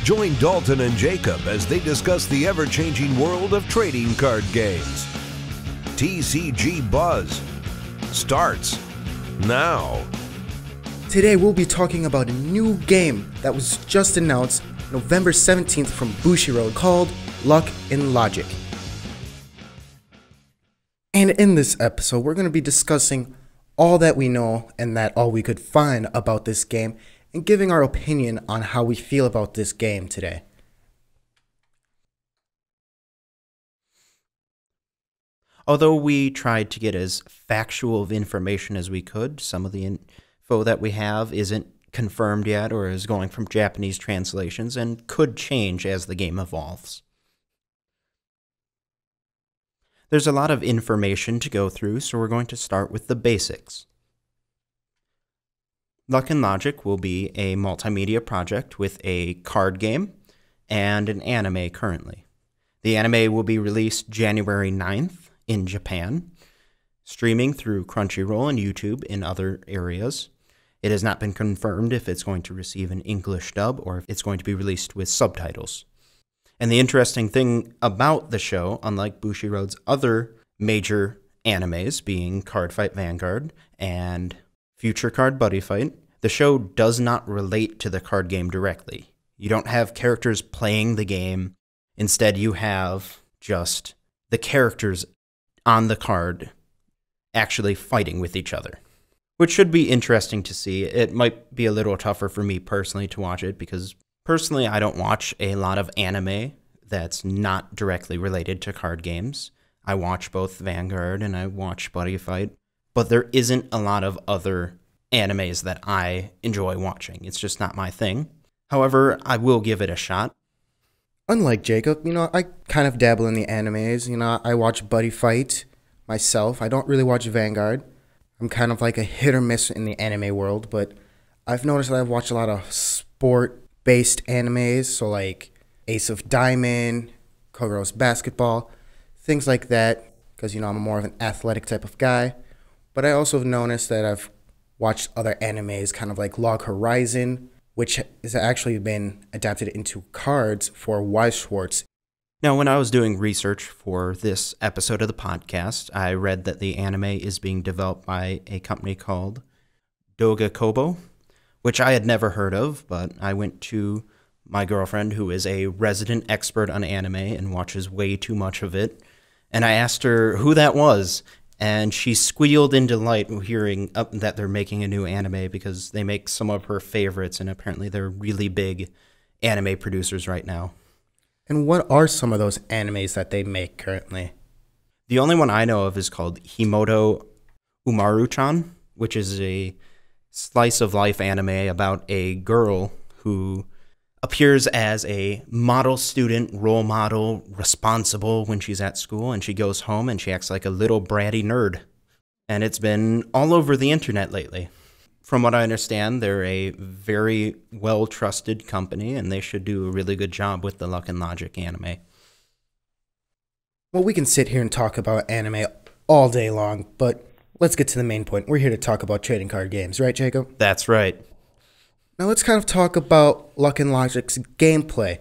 Join Dalton and Jacob as they discuss the ever-changing world of trading card games. TCG Buzz starts now. Today we'll be talking about a new game that was just announced November 17th from Bushiroad called Luck and Logic. And in this episode we're going to be discussing all that we know and that all we could find about this game and giving our opinion on how we feel about this game today. Although we tried to get as factual of information as we could, some of the info that we have isn't confirmed yet or is going from Japanese translations and could change as the game evolves. There's a lot of information to go through, so we're going to start with the basics. Luck and Logic will be a multimedia project with a card game and an anime currently. The anime will be released January 9th in Japan, streaming through Crunchyroll and YouTube in other areas. It has not been confirmed if it's going to receive an English dub or if it's going to be released with subtitles. And the interesting thing about the show, unlike Bushiroad's other major animes, being Cardfight Vanguard and Future Card Buddy Fight, the show does not relate to the card game directly. You don't have characters playing the game. Instead, you have just the characters on the card actually fighting with each other, which should be interesting to see. It might be a little tougher for me personally to watch it because personally I don't watch a lot of anime that's not directly related to card games. I watch both Vanguard and I watch Buddy Fight, but there isn't a lot of other animes that I enjoy watching. It's just not my thing. However, I will give it a shot. Unlike Jacob, I kind of dabble in the animes. I watch Buddy Fight myself. I don't really watch Vanguard. I'm kind of like a hit or miss in the anime world, but I've noticed that I've watched a lot of sport-based animes, so like Ace of Diamond, Kogaro's Basketball, things like that, because, I'm more of an athletic type of guy. But I also have noticed that I've watched other animes, kind of like Log Horizon, which has actually been adapted into cards for Weiss Schwartz. Now, when I was doing research for this episode of the podcast, I read that the anime is being developed by a company called Doga Kobo, which I had never heard of, but I went to my girlfriend, who is a resident expert on anime and watches way too much of it, and I asked her who that was, and she squealed in delight hearing that they're making a new anime because they make some of her favorites, and apparently they're really big anime producers right now. And what are some of those animes that they make currently? The only one I know of is called Himoto Umaru-chan, which is a slice-of-life anime about a girl who appears as a model student, role model, responsible when she's at school, and she goes home and she acts like a little bratty nerd. And it's been all over the internet lately. From what I understand, they're a very well-trusted company, and they should do a really good job with the Luck and Logic anime. Well, we can sit here and talk about anime all day long, but let's get to the main point. We're here to talk about trading card games, right, Jacob? That's right. Now let's kind of talk about Luck and Logic's gameplay.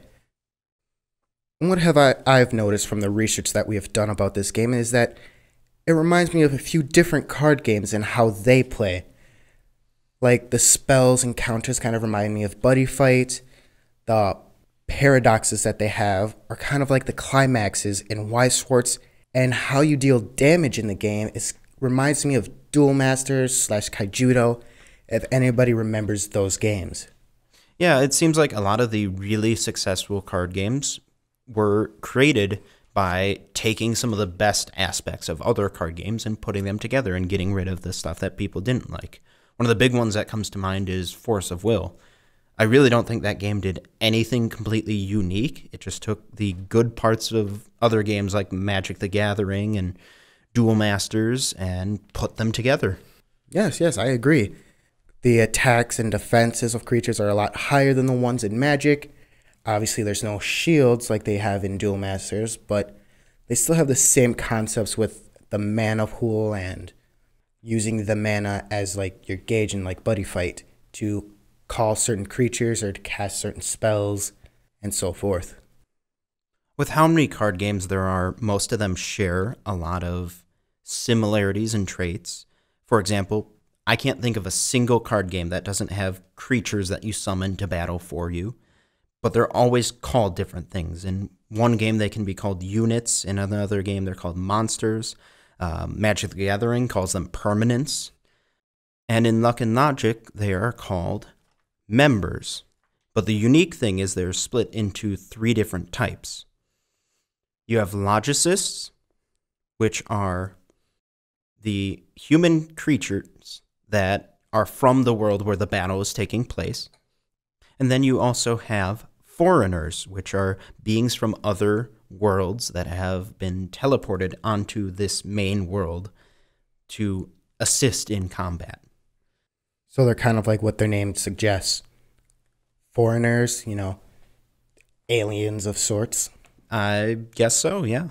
And what have I've noticed from the research that we have done about this game is that it reminds me of a few different card games and how they play. Like the spells and counters kind of remind me of Buddy Fight. The paradoxes that they have are kind of like the climaxes in Weiss Schwartz, and how you deal damage in the game reminds me of Duel Masters / Kaijudo, if anybody remembers those games. Yeah, it seems like a lot of the really successful card games were created by taking some of the best aspects of other card games and putting them together and getting rid of the stuff that people didn't like. One of the big ones that comes to mind is Force of Will. I really don't think that game did anything completely unique. It just took the good parts of other games like Magic the Gathering and Duel Masters and put them together. Yes, I agree. The attacks and defenses of creatures are a lot higher than the ones in Magic. Obviously, there's no shields like they have in Duel Masters, but they still have the same concepts with the mana pool and using the mana as like your gauge in like Buddy Fight to call certain creatures or to cast certain spells and so forth. With how many card games there are, most of them share a lot of similarities and traits. For example, I can't think of a single card game that doesn't have creatures that you summon to battle for you, but they're always called different things. In one game, they can be called units. In another game, they're called monsters. Magic the Gathering calls them permanents. And in Luck and Logic, they are called members. But the unique thing is they're split into 3 different types. You have logicists, which are the human creatures that are from the world where the battle is taking place. And then you also have foreigners, which are beings from other worlds that have been teleported onto this main world to assist in combat. So they're kind of like what their name suggests. Foreigners, aliens of sorts. I guess so, yeah.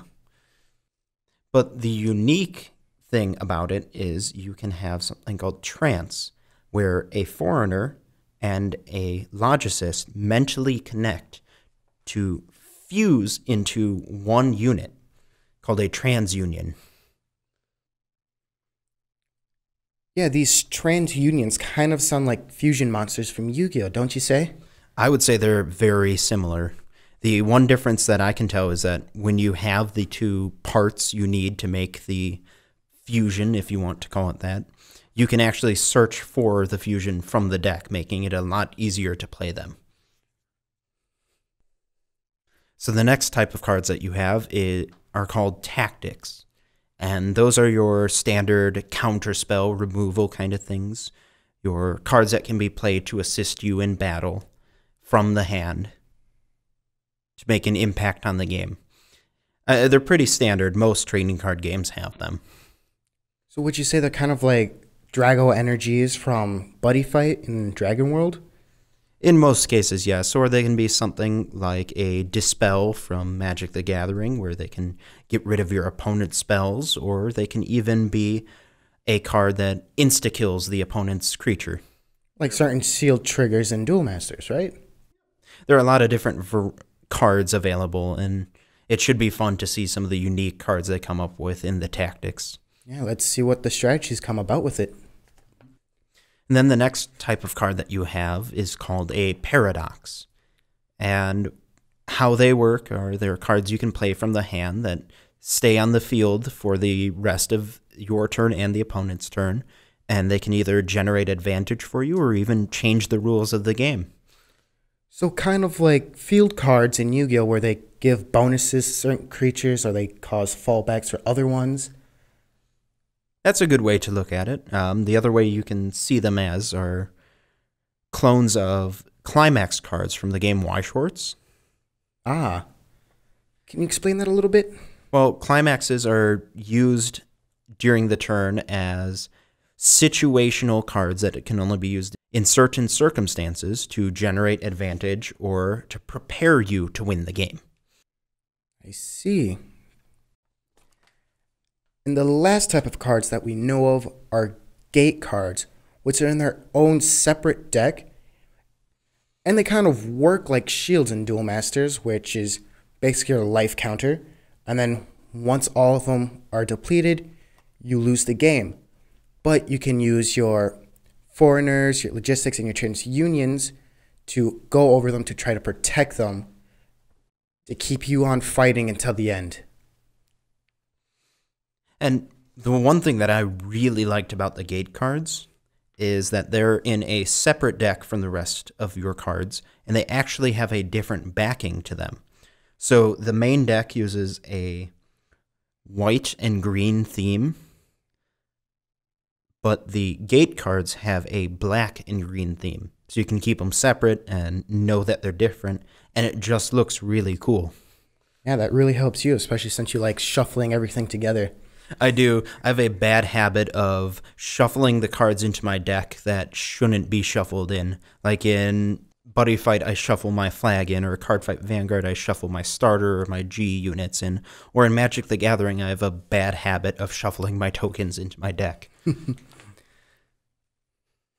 But the unique thing about it is you can have something called trance, where a foreigner and a logicist mentally connect to fuse into one unit called a transunion. Yeah, these transunions kind of sound like fusion monsters from Yu-Gi-Oh!, don't you say? I would say they're very similar. The one difference that I can tell is that when you have the 2 parts you need to make the fusion, if you want to call it that, you can actually search for the fusion from the deck, making it a lot easier to play them. So the next type of cards that you have are called tactics. And those are your standard counterspell removal kind of things. Your cards that can be played to assist you in battle from the hand to make an impact on the game. They're pretty standard. Most trading card games have them. So would you say they're kind of like Drago energies from Buddy Fight in Dragon World? In most cases, yes. Or they can be something like a Dispel from Magic the Gathering, where they can get rid of your opponent's spells, or they can even be a card that insta-kills the opponent's creature. Like certain sealed triggers in Duel Masters, right? There are a lot of different cards available, and it should be fun to see some of the unique cards they come up with in the tactics. Yeah, let's see what the strategies come about with it. And then the next type of card that you have is called a paradox. And how they work are they're cards you can play from the hand that stay on the field for the rest of your turn and the opponent's turn, and they can either generate advantage for you or even change the rules of the game. So kind of like field cards in Yu-Gi-Oh! Where they give bonuses to certain creatures or they cause fallbacks for other ones. That's a good way to look at it. The other way you can see them as are clones of climax cards from the game Y Shorts. Ah. Can you explain that a little bit? Well, climaxes are used during the turn as situational cards that it can only be used in certain circumstances to generate advantage or to prepare you to win the game. I see. And the last type of cards that we know of are gate cards, which are in their own separate deck. And they kind of work like shields in Duel Masters, which is basically your life counter. And then once all of them are depleted, you lose the game. But you can use your foreigners, your logistics, and your transunions to go over them to try to protect them, to keep you on fighting until the end. And the one thing that I really liked about the gate cards is that they're in a separate deck from the rest of your cards, and they actually have a different backing to them. So the main deck uses a white and green theme, but the gate cards have a black and green theme. So you can keep them separate and know that they're different, and it just looks really cool. Yeah, that really helps you, especially since you like shuffling everything together. I do. I have a bad habit of shuffling the cards into my deck that shouldn't be shuffled in. Like in Buddy Fight, I shuffle my flag in, or Cardfight Vanguard, I shuffle my starter or my G units in. Or in Magic the Gathering, I have a bad habit of shuffling my tokens into my deck.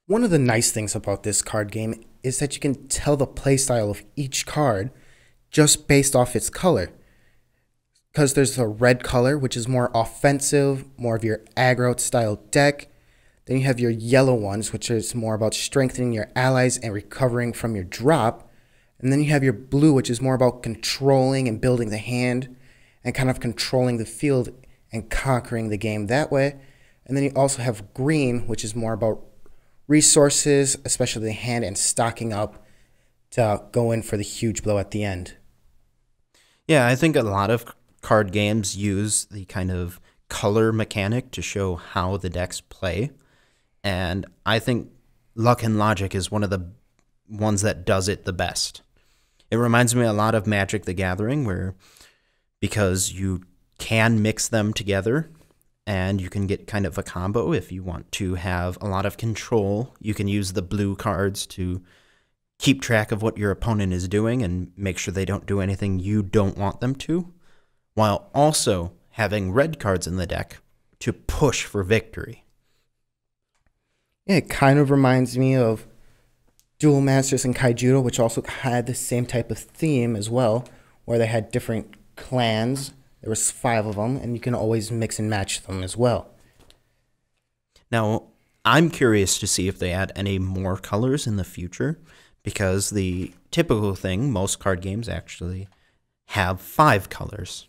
One of the nice things about this card game is that you can tell the playstyle of each card just based off its color. Because there's a red color, which is more offensive, more of your aggro style deck. Then you have your yellow ones, which is more about strengthening your allies and recovering from your drop. And then you have your blue, which is more about controlling and building the hand and kind of controlling the field and conquering the game that way. And then you also have green, which is more about resources, especially the hand, and stocking up to go in for the huge blow at the end. Yeah, I think a lot of card games use the kind of color mechanic to show how the decks play. And I think Luck and Logic is one of the ones that does it the best. It reminds me a lot of Magic the Gathering, where because you can mix them together and you can get kind of a combo if you want to have a lot of control. You can use the blue cards to keep track of what your opponent is doing and make sure they don't do anything you don't want them to, while also having red cards in the deck to push for victory. Yeah, it kind of reminds me of Duel Masters and Kaijudo, which also had the same type of theme as well, where they had different clans. There was 5 of them, and you can always mix and match them as well. Now, I'm curious to see if they add any more colors in the future, because the typical thing, most card games actually have 5 colors.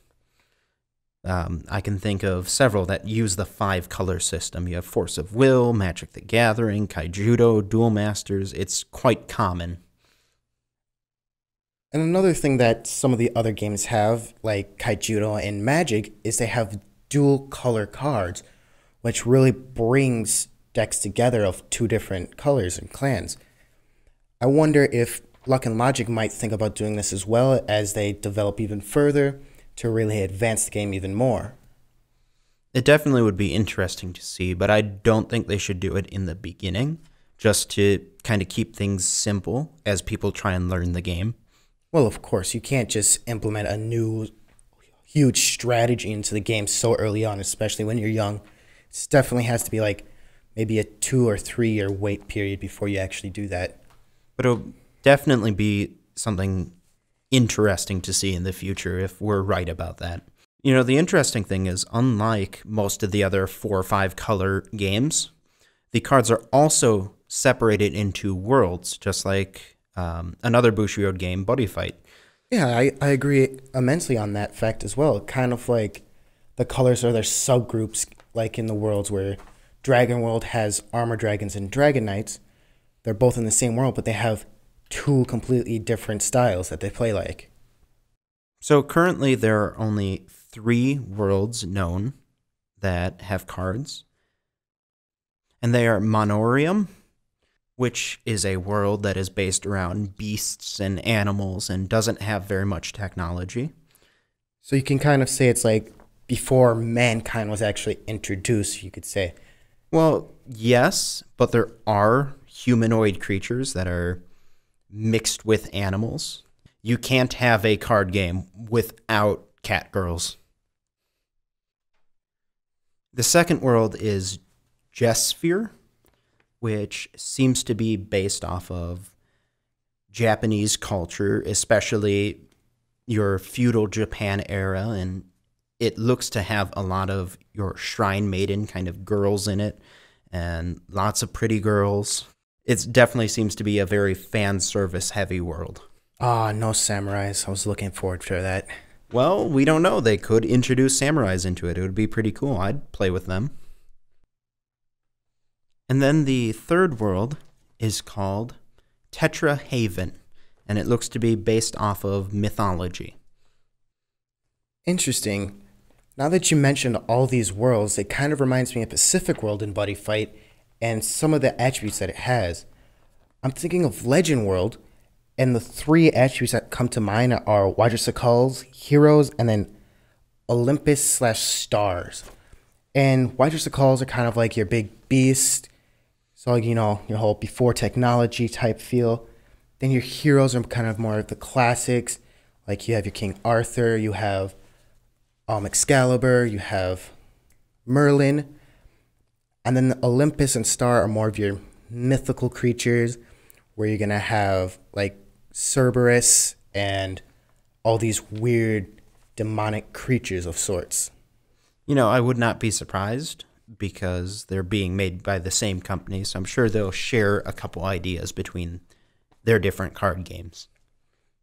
I can think of several that use the 5-color system. You have Force of Will, Magic the Gathering, Kaijudo, Duel Masters. It's quite common. And another thing that some of the other games have, like Kaijudo and Magic, is they have dual color cards, which really brings decks together of 2 different colors and clans. I wonder if Luck and Logic might think about doing this as well as they develop even further to really advance the game even more. It definitely would be interesting to see, but I don't think they should do it in the beginning, just to kind of keep things simple as people try and learn the game. Well, of course, you can't just implement a new huge strategy into the game so early on, especially when you're young. It definitely has to be like maybe a 2 or 3 year wait period before you actually do that. But it'll definitely be something interesting to see in the future if we're right about that. You know, the interesting thing is, unlike most of the other 4 or 5 color games, the cards are also separated into worlds, just like another Bushiroad game, Buddy Fight. Yeah, I agree immensely on that fact as well. Kind of like the colors are their subgroups, like in the worlds where Dragon World has Armor Dragons and Dragon Knights. They're both in the same world, but they have 2 completely different styles that they play like. So currently there are only 3 worlds known that have cards. And they are Monorium, which is a world that is based around beasts and animals and doesn't have very much technology. So you can kind of say it's like before mankind was actually introduced, you could say. Well, yes, but there are humanoid creatures that are mixed with animals. You can't have a card game without cat girls. The second world is Jessphere, which seems to be based off of Japanese culture, especially your feudal Japan era, and it looks to have a lot of your shrine maiden kind of girls in it, and lots of pretty girls. It definitely seems to be a very fan service heavy world. Ah, no samurais. I was looking forward to that. Well, we don't know. They could introduce samurais into it. It would be pretty cool. I'd play with them. And then the third world is called Tetra Haven, and it looks to be based off of mythology. Interesting. Now that you mentioned all these worlds, it kind of reminds me of Pacific World in Buddy Fight and some of the attributes that it has. I'm thinking of Legend World, and the 3 attributes that come to mind are Wajirsakulls, Heroes, and then Olympus/Stars. And Wajirsakulls are kind of like your big beast, so you know, your whole before technology type feel. Then your heroes are kind of more of the classics, like you have your King Arthur, you have Excalibur, you have Merlin. And then the Olympus and Star are more of your mythical creatures, where you're going to have like Cerberus and all these weird demonic creatures of sorts. I would not be surprised because they're being made by the same company, so I'm sure they'll share a couple ideas between their different card games.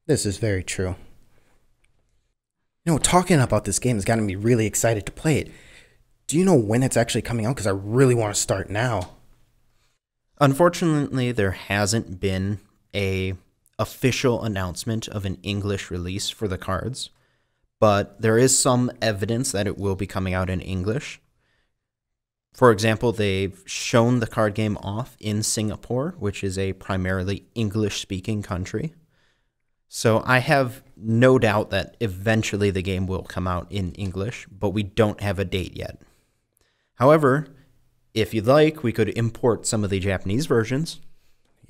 This is very true. Talking about this game has gotten me really excited to play it. Do you know when it's actually coming out? Because I really want to start now. Unfortunately, there hasn't been a official announcement of an English release for the cards, but there is some evidence that it will be coming out in English. For example, they've shown the card game off in Singapore, which is a primarily English-speaking country. So I have no doubt that eventually the game will come out in English, but we don't have a date yet. However, if you'd like, we could import some of the Japanese versions.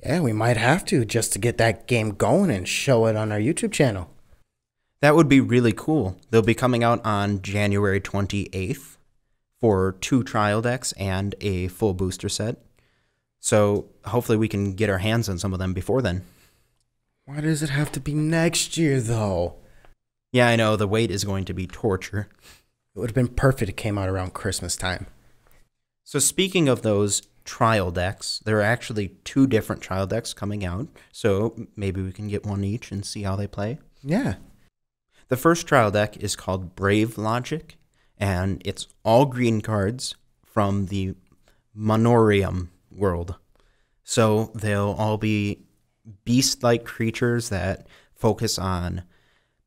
Yeah, we might have to just to get that game going and show it on our YouTube channel. That would be really cool. They'll be coming out on January 28th for 2 trial decks and a full booster set. So hopefully we can get our hands on some of them before then. Why does it have to be next year, though? Yeah, I know. The wait is going to be torture. It would have been perfect if it came out around Christmas time. So speaking of those trial decks, there are actually 2 different trial decks coming out. So maybe we can get one each and see how they play. Yeah. The first trial deck is called Brave Logic, and it's all green cards from the Monorium world. So they'll all be beast-like creatures that focus on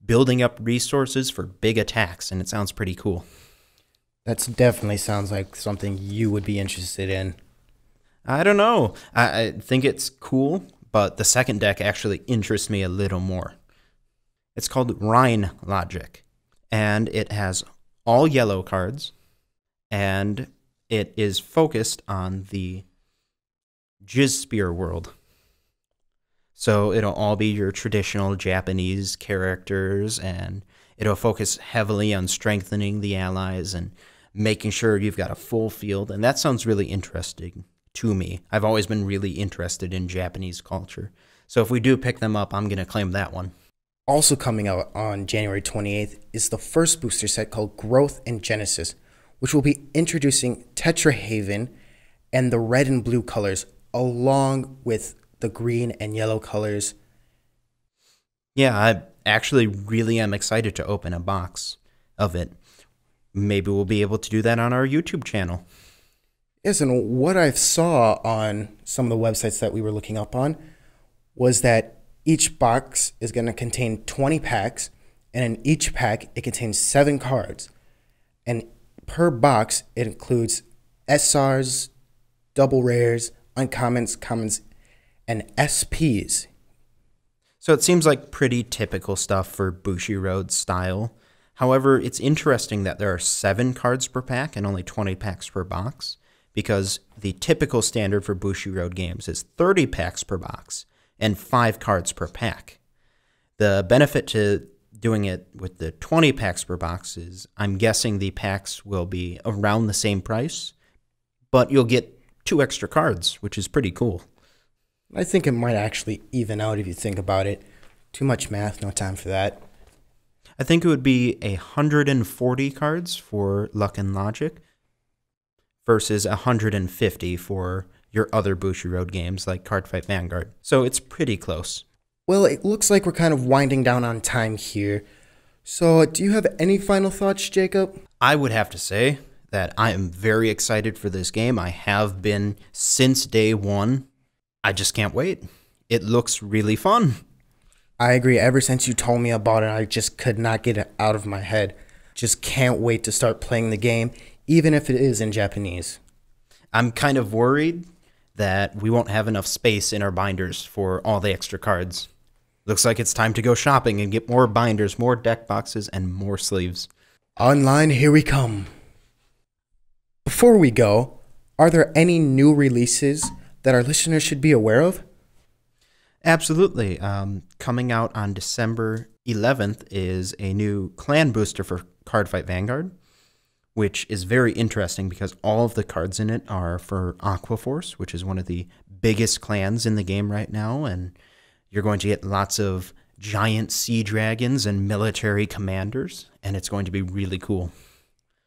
building up resources for big attacks, and it sounds pretty cool. That definitely sounds like something you would be interested in. I don't know. I think it's cool, but the second deck actually interests me a little more. It's called Rhine Logic, and it has all yellow cards, and it is focused on the Jizz Spear world. So it'll all be your traditional Japanese characters, and it'll focus heavily on strengthening the allies and making sure you've got a full field. And that sounds really interesting to me. I've always been really interested in Japanese culture. So if we do pick them up, I'm going to claim that one. Also coming out on January 28th is the first booster set called Growth and Genesis, which will be introducing Tetra Haven and the red and blue colors along with the green and yellow colors. Yeah, I actually really am excited to open a box of it. Maybe we'll be able to do that on our YouTube channel. Yes, and what I saw on some of the websites that we were looking up on was that each box is going to contain 20 packs, and in each pack it contains 7 cards. And per box it includes SRs, double rares, uncommons, commons, and SPs. So it seems like pretty typical stuff for Bushiroad style. However, it's interesting that there are 7 cards per pack and only 20 packs per box, because the typical standard for Bushiroad games is 30 packs per box and 5 cards per pack. The benefit to doing it with the 20 packs per box is I'm guessing the packs will be around the same price, but you'll get 2 extra cards, which is pretty cool. I think it might actually even out if you think about it. Too much math, no time for that. I think it would be 140 cards for Luck and Logic versus 150 for your other Bushiroad games like Cardfight Vanguard. So it's pretty close. Well, it looks like we're kind of winding down on time here. So do you have any final thoughts, Jacob? I would have to say that I am very excited for this game. I have been since day one. I just can't wait. It looks really fun. I agree. Ever since you told me about it, I just could not get it out of my head. Just can't wait to start playing the game, even if it is in Japanese. I'm kind of worried that we won't have enough space in our binders for all the extra cards. Looks like it's time to go shopping and get more binders, more deck boxes, and more sleeves. Online, here we come. Before we go, are there any new releases that our listeners should be aware of? Absolutely. Coming out on December 11th is a new clan booster for Cardfight Vanguard, which is very interesting because all of the cards in it are for Aquaforce, which is one of the biggest clans in the game right now, and you're going to get lots of giant sea dragons and military commanders, and it's going to be really cool.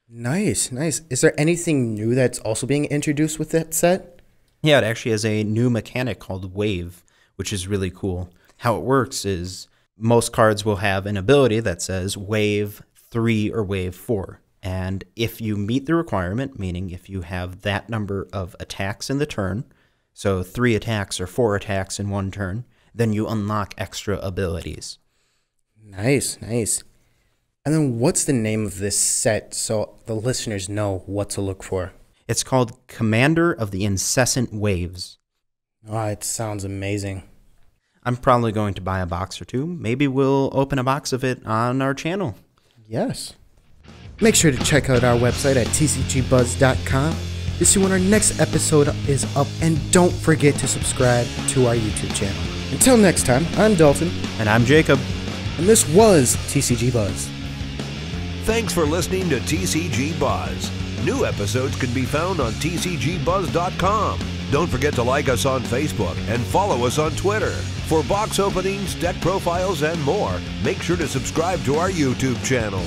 Nice, nice. Is there anything new that's also being introduced with that set? Yeah, it actually has a new mechanic called Wave, which is really cool. How it works is most cards will have an ability that says Wave 3 or Wave 4. And if you meet the requirement, meaning if you have that number of attacks in the turn, so 3 attacks or 4 attacks in one turn, then you unlock extra abilities. Nice, nice. And then what's the name of this set so the listeners know what to look for? It's called Commander of the Incessant Waves. Oh, it sounds amazing. I'm probably going to buy a box or two. Maybe we'll open a box of it on our channel. Yes. Make sure to check out our website at tcgbuzz.com to see when our next episode is up, and don't forget to subscribe to our YouTube channel. Until next time, I'm Dalton. And I'm Jacob. And this was TCG Buzz. Thanks for listening to TCG Buzz. New episodes can be found on tcgbuzz.com. Don't forget to like us on Facebook and follow us on Twitter. For box openings, deck profiles, and more, make sure to subscribe to our YouTube channel.